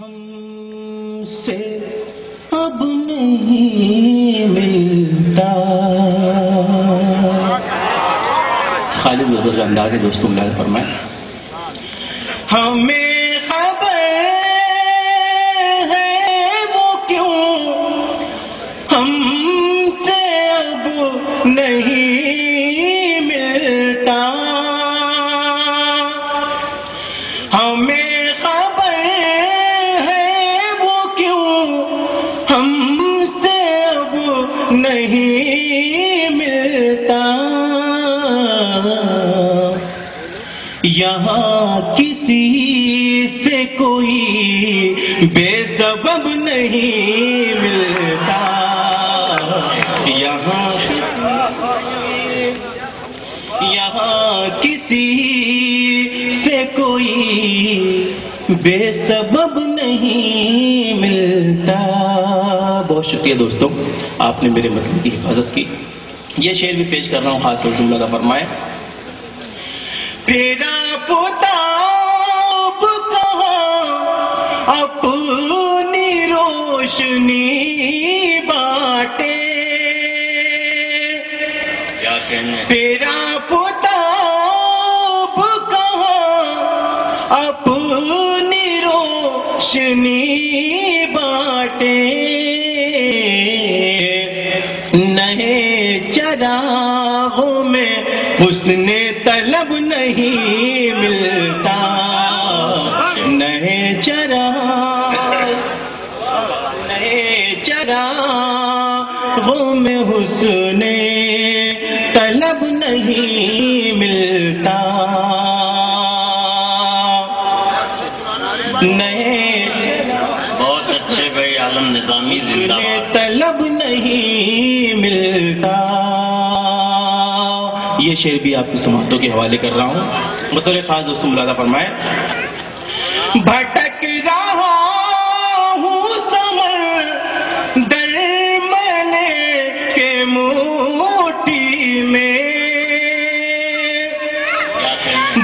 ہم سے اب نہیں ملتا. خالص غزل کا انداز ہے دوستوں، ملاحظہ فرمائیں. ہمیں خبر ہے وہ کیوں ہم سے اب نہیں ملتا. ہمیں خبر ہے وہ کیوں ہم سے اب نہیں ملتا. یہاں کسی سے کوئی بے سبب نہیں ملتا. یہاں کسی سے کوئی بے سبب نہیں ملتا. بہت شکریہ دوستوں، آپ نے میرے مطلب کی حفاظت کی. یہ شعر بھی پیش کر رہا ہوں، خاص طور سے ملاحظہ فرمائیں. پھیرا پتاب کہاں اپنی روشنی بانٹے. پھیرا پتاب کہاں اپنی روشنی بانٹے. نئے چراغوں میں حسن طلب نہیں ملتا. نئے چراغوں میں حسن طلب نہیں ملتا. بہت اچھے بھائی عالم نظامی زندہ باد. طلب نہیں ملتا. یہ شعر بھی آپ کی سماعتوں کے حوالے کر رہا ہوں. بطور خاص دوستوں ملاحظہ فرمائیں. بھٹک رہا ہوں سمندر ملے کے موٹی میں.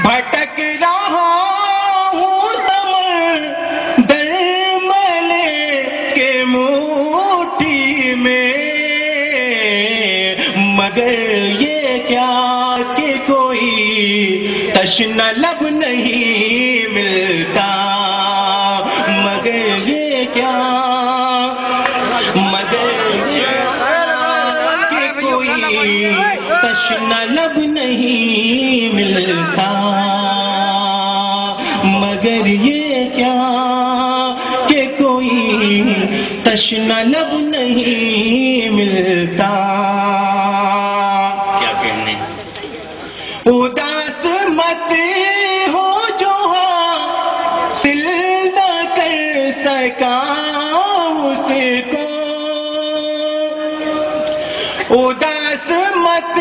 بھٹک رہا ہوں سمندر ملے کے موٹی میں. مگر یہ کیا کہ کوئی تشنہ لب نہیں ملتا. مگر یہ کیا کہ کوئی تشنہ لب نہیں ملتا. مگر یہ کیا کہ کوئی تشنہ لب نہیں ملتا. اداس مت ہو جو حاصل نہ کر سکا اس کو. اداس مت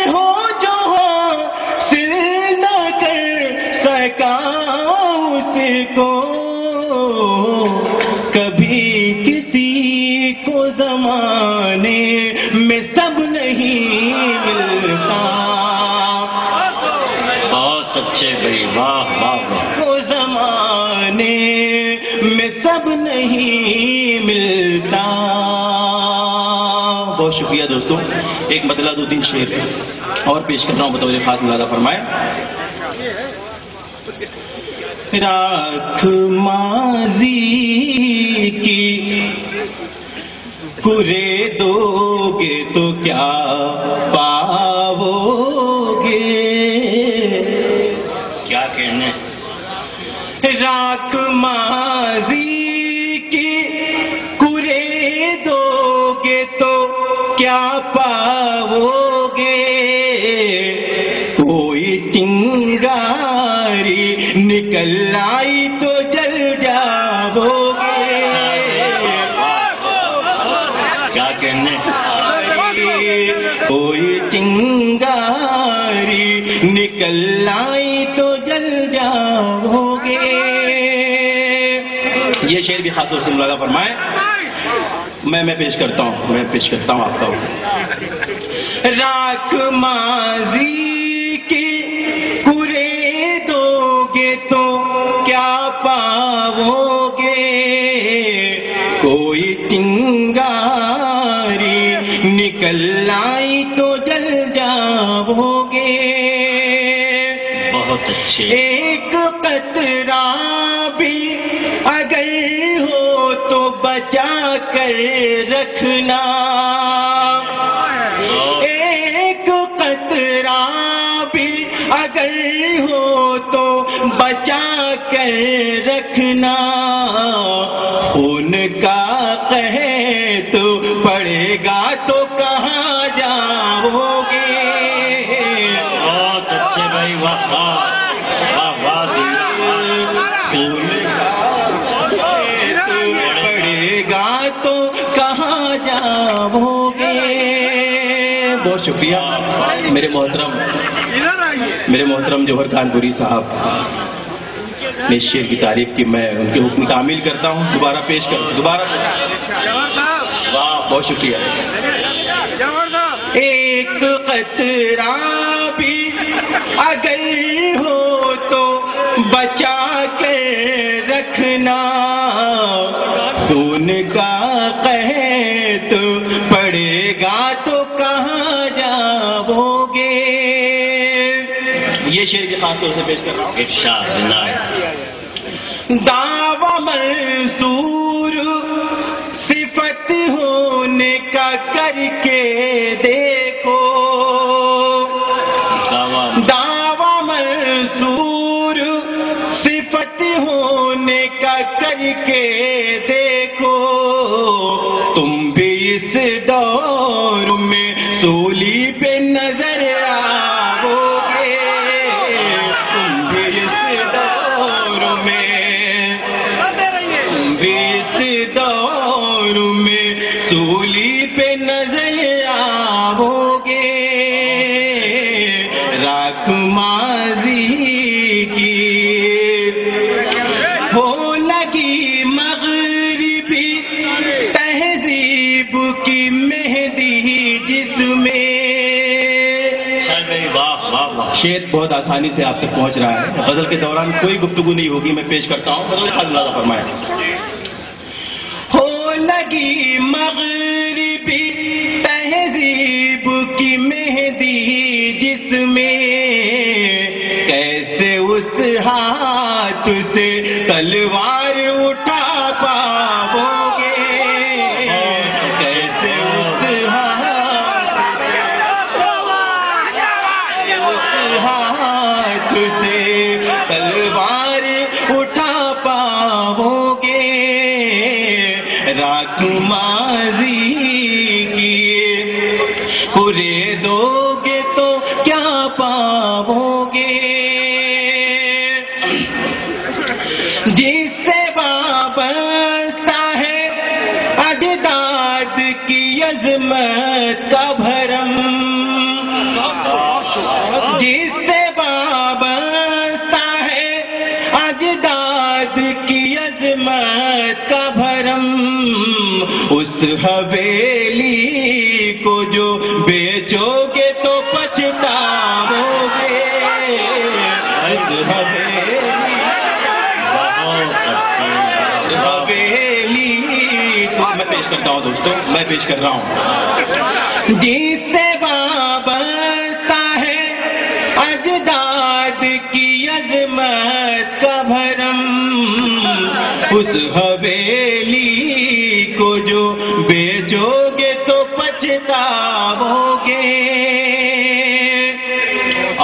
ہو جو حاصل نہ کر سکا اس کو. کبھی کسی کو زمانے میں سب نہیں ملتا. اچھے بھائی، واہ واہ واہ. کو زمانے میں سب نہیں ملتا. بہت شکریہ دوستوں. ایک مطلع دو تین شعر اور پیش کر رہا ہوں بطور خاص ملاحظہ فرمائیں. راکھ ماضی کی کرے دو گے تو کیا پاؤ گے. کیا کہنے. راکھ ماضی کی کرے دو گے تو کیا پاؤ گے. کوئی چنگاری نکل آئی تو جل جاؤ گے. کیا کہنے. کوئی چنگاری نکل آئی تو جل جاؤ گے. یہ شعر بھی خاص طور سے ملاحظہ فرمائیں. میں پیش کرتا ہوں آپ کو. راکھ ماضی کی کرے دو گے تو کیا پاؤ گے. کوئی چنگاری نکل آئی تو جل جاؤ گے. بہت اچھے. ایک قطرہ بھی اگر ہو تو بچا کر رکھنا. ایک قطرہ بھی اگر ہو تو بچا کر رکھنا. خون کا قحط پڑے گا تو کہاں جاؤ گے. بہت اچھے بھائی. واہ واہ واہ واہ. خون کا قحط پڑے گا تو کہاں جاؤ گے. بہت شکریہ میرے محترم جوہر کانپوری صاحب نے اس شعر کی تعریف کی. میں ان کے حکم تعمیل کرتا ہوں. دوبارہ پیش کروں. بہت شکریہ. ایک قطرہ بھی اگر ہو تو بچا کر رکھنا. خون کا قحط پڑے گا تو کہاں جاؤ گے. یہ شعر کی خاص طور سے پیش کر رہا ہوں. ارشاد عنایت. دعویٰ منصور صفت ہونے کا کر کے دیکھو. دعویٰ منصور صفت ہونے کا کر کے دیکھو. تم بھی اس دور میں سولی پہ نظر آؤ گے. تم بھی اس دور میں سولی پہ نظر آؤ گے. راکھ ماضی کی ہو لگی مغربی تہذیب کی مہندی جس میں. شعر بہت آسانی سے آپ تک پہنچ رہا ہے. غزل کے دوران کوئی گفتگو نہیں ہوگی. میں پیش کرتا ہوں. فرمائیں. ہو لگی مغربی تہذیب کی مہندی جس میں کیسے اس ہاتھ سے تلوار اٹھا پاؤ گے. کیسے اس ہاتھ سے تلوار اٹھا پاؤ گے. راکھ ماضی کی کرے دو گے تو کیا پاؤ گے. جس سے وابستہ ہے اجداد کی عظمت کا بھرم. جس سے وابستہ ہے اجداد کی عظمت کا بھرم. اس حویلی کو جو بیچو گے تو پچھتاؤ گے. اس حویلی کو میں پیش کرتا ہوں دوستوں. میں پیش کر رہا ہوں. جس سے وابستہ ہے اجداد کی عظمت کا بھرم. اس حویلی کو جو بیچو گے تو پچھتاؤ گے.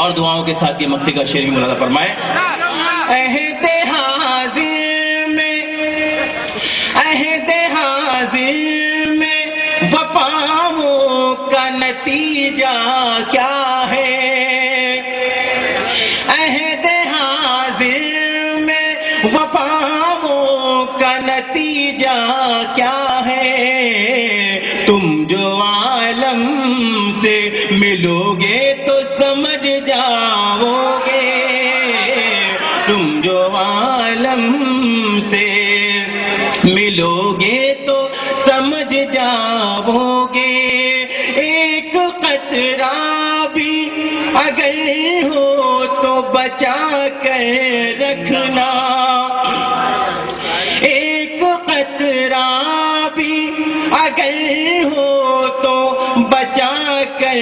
اور دعاؤں کے ساتھ یہ مکتی کا شعر بھی ملاحظہ فرمائے. عہد حاضر میں وفاؤں کا نتیجہ کیا ہے. عہد حاضر میں وفاؤں کا نتیجہ کیا ہے. تم جو عالم سے ملو گے تو سمجھ جاؤ گے. تم جو عالم سے ملو گے تو سمجھ جاؤ گے. ایک قطرہ بھی اگر ہو تو بچا کر رکھنا. ایک قطرہ بھی اگر ہو تو بچا کر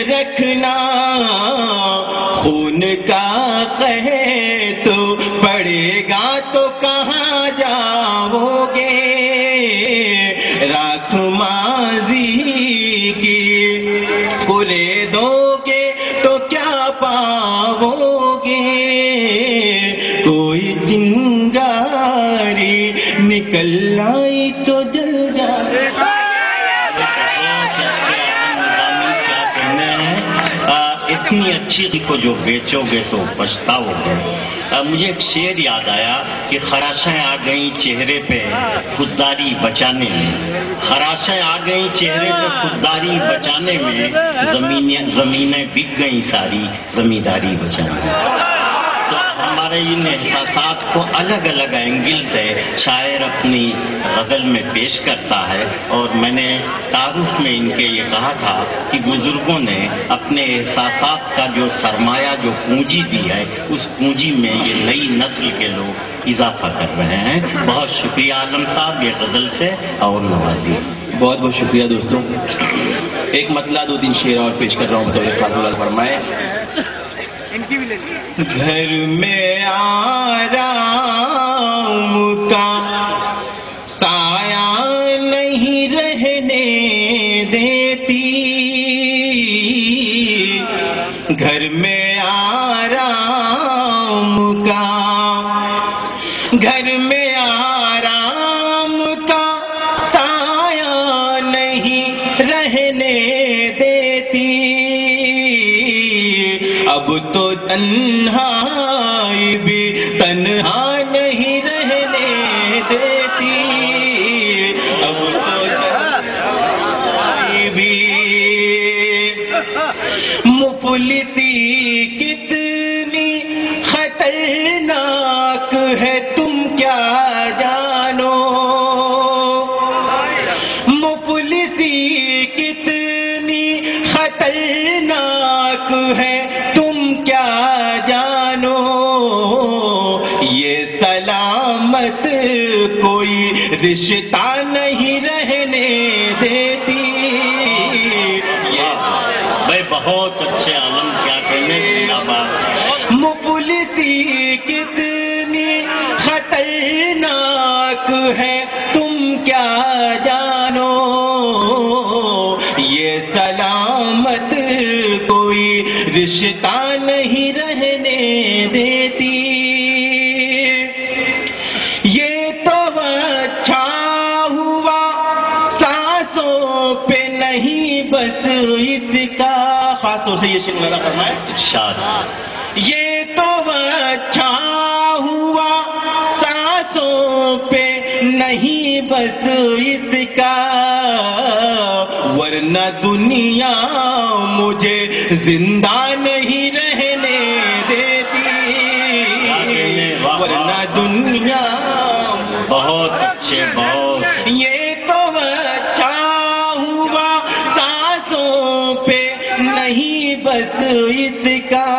رکھنا، خون کا قحط تو پڑے گا تو کہاں جاؤ گے، راکھ ماضی کی کھلے دو گے تو کیا پاؤ گے، کوئی چنگاری نکل آئی تو جل جائے۔ اتنی اچھی کو جو بیچو گے تو پچھتاؤ گے۔ مجھے ایک شعر یاد آیا کہ خراشیں آ گئیں چہرے پہ خودداری بچانے میں، خراشیں آ گئیں چہرے پہ خودداری بچانے میں، زمینیں بک گئیں ساری زمینداری بچانے میں۔ تو ہمارے ان احساسات کو الگ الگ اینگل سے شاعر اپنی غزل میں پیش کرتا ہے، اور میں نے تعارف میں ان کے یہ کہا تھا کہ بزرگوں نے اپنے احساسات کا جو سرمایہ جو پونجی دی ہے، اس پونجی میں یہ نئی نسل کے لوگ اضافہ کر رہے ہیں۔ بہت شکریہ عالم صاحب، یہ غزل سے اور نوازی۔ بہت بہت شکریہ دوستوں۔ ایک مطلع دو تین شعر اور پیش کر رہا ہوں، بطور خاص اللہ فرمائے۔ گھر میں آرام کا سایہ نہیں رہنے دیتی، گھر میں آرام کا، گھر میں آرام کا سایہ نہیں رہنے دیتی، اب تو تنہائی بھی تنہا نہیں رہنے دیتی، اب تو تنہائی بھی۔ مفلسی کتنی خطرناک ہے تم کیا جانو، مفلسی کتنی خطرناک ہے تم کیا جانو، یہ سلامت کوئی رشتہ نہیں رہنے دیتی۔ بھائی بہت اچھے عالم، کیا کہنے زندہ باد۔ مفلسی کتنی خطرناک ہے تم کیا جانو، یہ سلامت کوئی رشتہ نہیں رہنے دیتی، یہ تو اچھا ہوا سانسوں پہ نہیں بس اس کا، خاص طور سے یہ شعر میرا فرمائے ارشاد۔ یہ تو اچھا ہوا سانسوں پہ نہیں بس اس کا، ورنہ دنیا مجھے زندہ نہیں رہنے دیتی، ورنہ دنیا۔ بہت اچھے، بہت۔ یہ تو اچھا ہوا سانسوں پہ نہیں بس اس کا،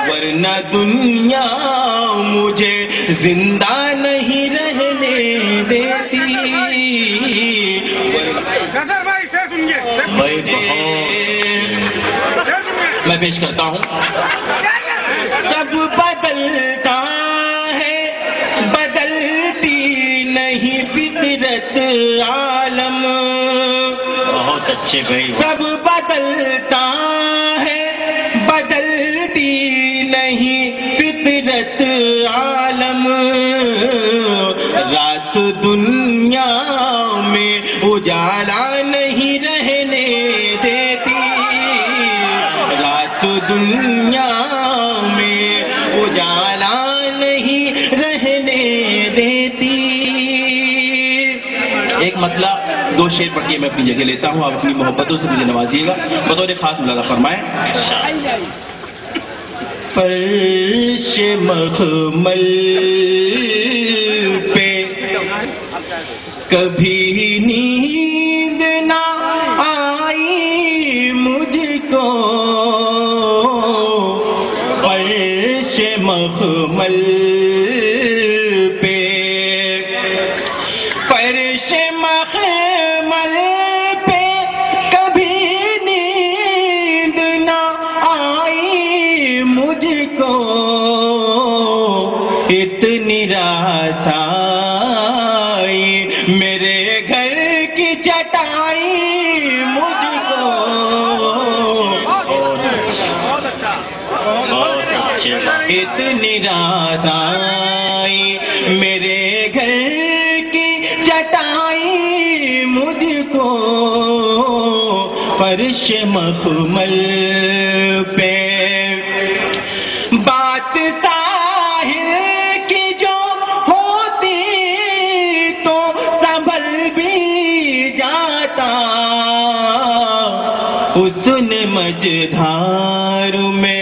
ورنہ دنیا مجھے زندہ نہیں رہنے دیتی۔ بھائی بہت۔ میں پیش کرتا ہوں۔ سب بدلتا ہے بدلتی نہیں فطرت عالم، بہت اچھے بھائی۔ سب بدلتا ہے بدلتی نہیں فطرت عالم، رات دنیا میں اجالا نہیں رہنے دیتی، رات دنیا میں اجالا نہیں رہنے دیتی۔ ایک مطلع دو شعر پڑھ کے میں اپنی جگہ لیتا ہوں، آپ اپنی محبتوں سے مجھے نوازیے گا، بطور خاص اللہ فرمائے۔ فرش مخمل پہ کبھی نیند نہ آئی مجھ کو، فرش مخمل پہ، فرش آئی میرے گھر کی چٹائی مجھ کو اتنی راس آئی میرے گھر کی چٹائی مجھ کو فرش مخمل پہ بات ساحل کی جو ہوتی تو سنبھل بھی جاتا حسن مجدھار میں